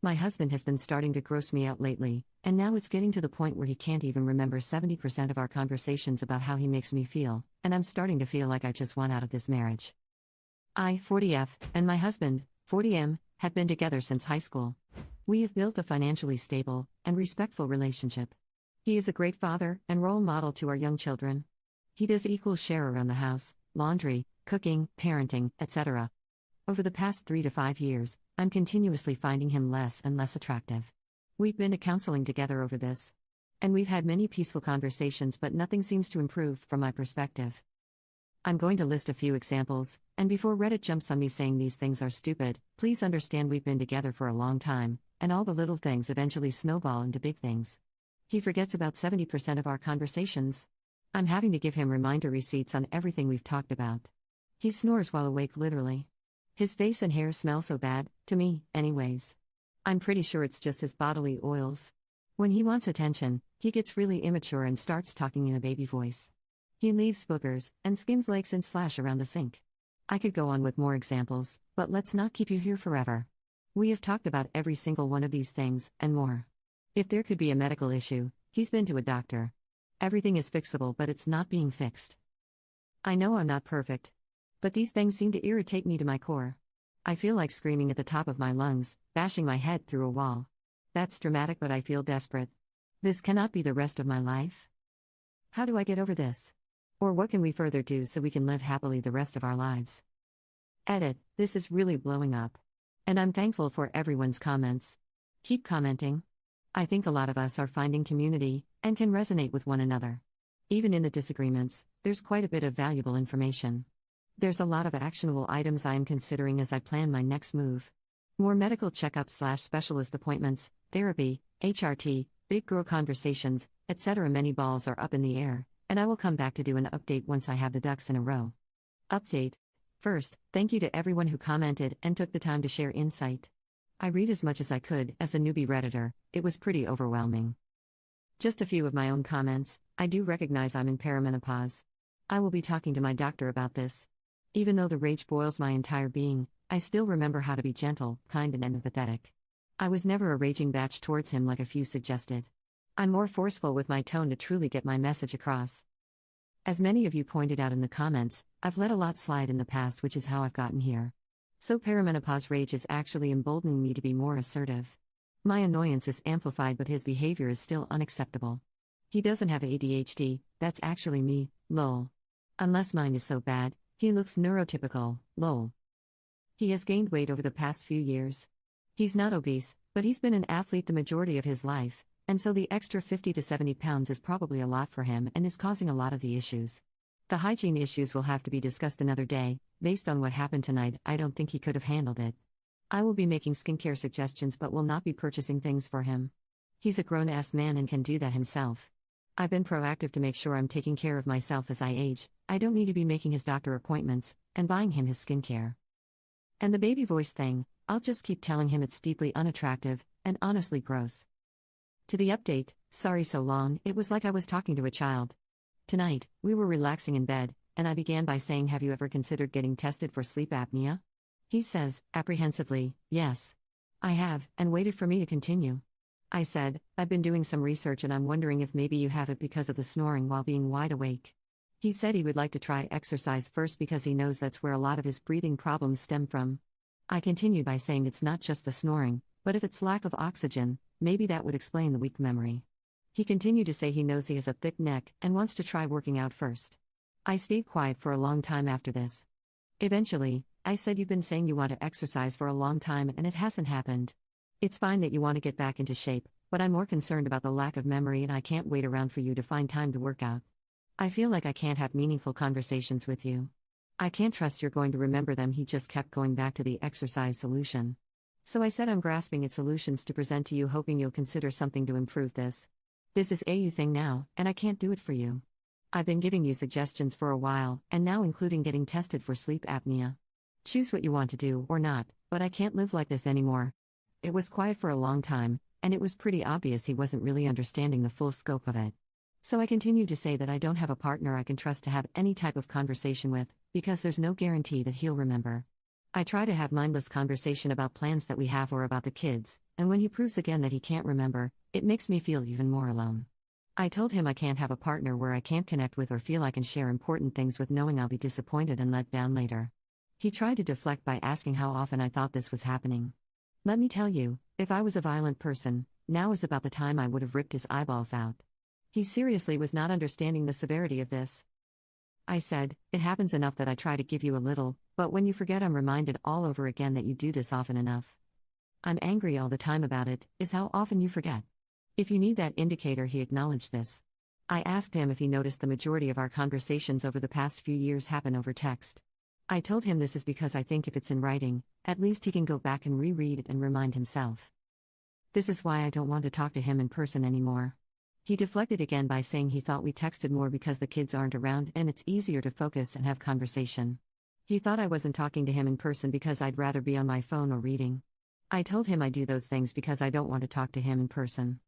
My husband has been starting to gross me out lately, and now it's getting to the point where he can't even remember 70% of our conversations about how he makes me feel, and I'm starting to feel like I just want out of this marriage. I, 40F, and my husband, 40M, have been together since high school. We have built a financially stable and respectful relationship. He is a great father and role model to our young children. He does equal share around the house, laundry, cooking, parenting, etc. Over the past 3 to 5 years, I'm continuously finding him less and less attractive. We've been to counseling together over this. And we've had many peaceful conversations, but nothing seems to improve from my perspective. I'm going to list a few examples, and before Reddit jumps on me saying these things are stupid, please understand we've been together for a long time, and all the little things eventually snowball into big things. He forgets about 70% of our conversations. I'm having to give him reminder receipts on everything we've talked about. He snores while awake, literally. His face and hair smell so bad, to me, anyways. I'm pretty sure it's just his bodily oils. When he wants attention, he gets really immature and starts talking in a baby voice. He leaves boogers and skin flakes and slash around the sink. I could go on with more examples, but let's not keep you here forever. We have talked about every single one of these things, and more. If there could be a medical issue, he's been to a doctor. Everything is fixable, but it's not being fixed. I know I'm not perfect. But these things seem to irritate me to my core. I feel like screaming at the top of my lungs, bashing my head through a wall. That's dramatic, but I feel desperate. This cannot be the rest of my life. How do I get over this? Or what can we further do so we can live happily the rest of our lives? Edit, this is really blowing up. And I'm thankful for everyone's comments. Keep commenting. I think a lot of us are finding community, and can resonate with one another. Even in the disagreements, there's quite a bit of valuable information. There's a lot of actionable items I am considering as I plan my next move. More medical checkups/specialist appointments, therapy, HRT, big girl conversations, etc. Many balls are up in the air, and I will come back to do an update once I have the ducks in a row. Update. First, thank you to everyone who commented and took the time to share insight. I read as much as I could. As a newbie Redditor, it was pretty overwhelming. Just a few of my own comments. I do recognize I'm in perimenopause. I will be talking to my doctor about this. Even though the rage boils my entire being, I still remember how to be gentle, kind, and empathetic. I was never a raging batch towards him like a few suggested. I'm more forceful with my tone to truly get my message across. As many of you pointed out in the comments, I've let a lot slide in the past, which is how I've gotten here. So perimenopause rage is actually emboldening me to be more assertive. My annoyance is amplified, but his behavior is still unacceptable. He doesn't have ADHD, that's actually me, lol. Unless mine is so bad, he looks neurotypical, lol. He has gained weight over the past few years. He's not obese, but he's been an athlete the majority of his life, and so the extra 50 to 70 pounds is probably a lot for him and is causing a lot of the issues. The hygiene issues will have to be discussed another day. Based on what happened tonight, I don't think he could have handled it. I will be making skincare suggestions but will not be purchasing things for him. He's a grown-ass man and can do that himself. I've been proactive to make sure I'm taking care of myself as I age. I don't need to be making his doctor appointments and buying him his skincare. And the baby voice thing, I'll just keep telling him it's deeply unattractive and honestly gross. To the update, sorry so long, it was like I was talking to a child. Tonight, we were relaxing in bed, and I began by saying, have you ever considered getting tested for sleep apnea? He says, apprehensively, yes. I have, and waited for me to continue. I said, I've been doing some research and I'm wondering if maybe you have it because of the snoring while being wide awake. He said he would like to try exercise first because he knows that's where a lot of his breathing problems stem from. I continued by saying it's not just the snoring, but if it's lack of oxygen, maybe that would explain the weak memory. He continued to say he knows he has a thick neck and wants to try working out first. I stayed quiet for a long time after this. Eventually, I said, you've been saying you want to exercise for a long time and it hasn't happened. It's fine that you want to get back into shape, but I'm more concerned about the lack of memory and I can't wait around for you to find time to work out. I feel like I can't have meaningful conversations with you. I can't trust you're going to remember them. He just kept going back to the exercise solution. So I said I'm grasping at solutions to present to you, hoping you'll consider something to improve this. This is a you thing now, and I can't do it for you. I've been giving you suggestions for a while, and now including getting tested for sleep apnea. Choose what you want to do or not, but I can't live like this anymore. It was quiet for a long time, and it was pretty obvious he wasn't really understanding the full scope of it. So I continued to say that I don't have a partner I can trust to have any type of conversation with, because there's no guarantee that he'll remember. I try to have mindless conversation about plans that we have or about the kids, and when he proves again that he can't remember, it makes me feel even more alone. I told him I can't have a partner where I can't connect with or feel I can share important things with knowing I'll be disappointed and let down later. He tried to deflect by asking how often I thought this was happening. Let me tell you, if I was a violent person, now is about the time I would have ripped his eyeballs out. He seriously was not understanding the severity of this. I said, it happens enough that I try to give you a little, but when you forget I'm reminded all over again that you do this often enough. I'm angry all the time about it, is how often you forget. If you need that indicator, he acknowledged this. I asked him if he noticed the majority of our conversations over the past few years happen over text. I told him this is because I think if it's in writing, at least he can go back and reread it and remind himself. This is why I don't want to talk to him in person anymore. He deflected again by saying he thought we texted more because the kids aren't around and it's easier to focus and have conversation. He thought I wasn't talking to him in person because I'd rather be on my phone or reading. I told him I do those things because I don't want to talk to him in person.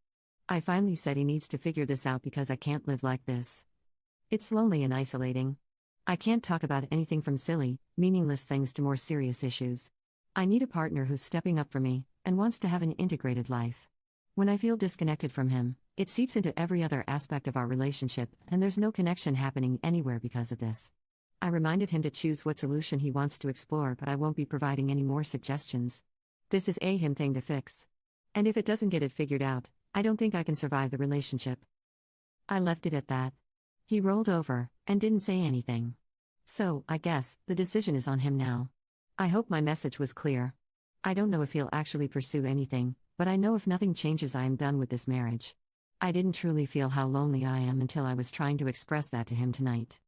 I finally said he needs to figure this out because I can't live like this. It's lonely and isolating. I can't talk about anything from silly, meaningless things to more serious issues. I need a partner who's stepping up for me and wants to have an integrated life. When I feel disconnected from him, it seeps into every other aspect of our relationship, and there's no connection happening anywhere because of this. I reminded him to choose what solution he wants to explore, but I won't be providing any more suggestions. This is a him thing to fix. And if it doesn't get it figured out, I don't think I can survive the relationship. I left it at that. He rolled over and didn't say anything. So, I guess, the decision is on him now. I hope my message was clear. I don't know if he'll actually pursue anything, but I know if nothing changes I am done with this marriage. I didn't truly feel how lonely I am until I was trying to express that to him tonight.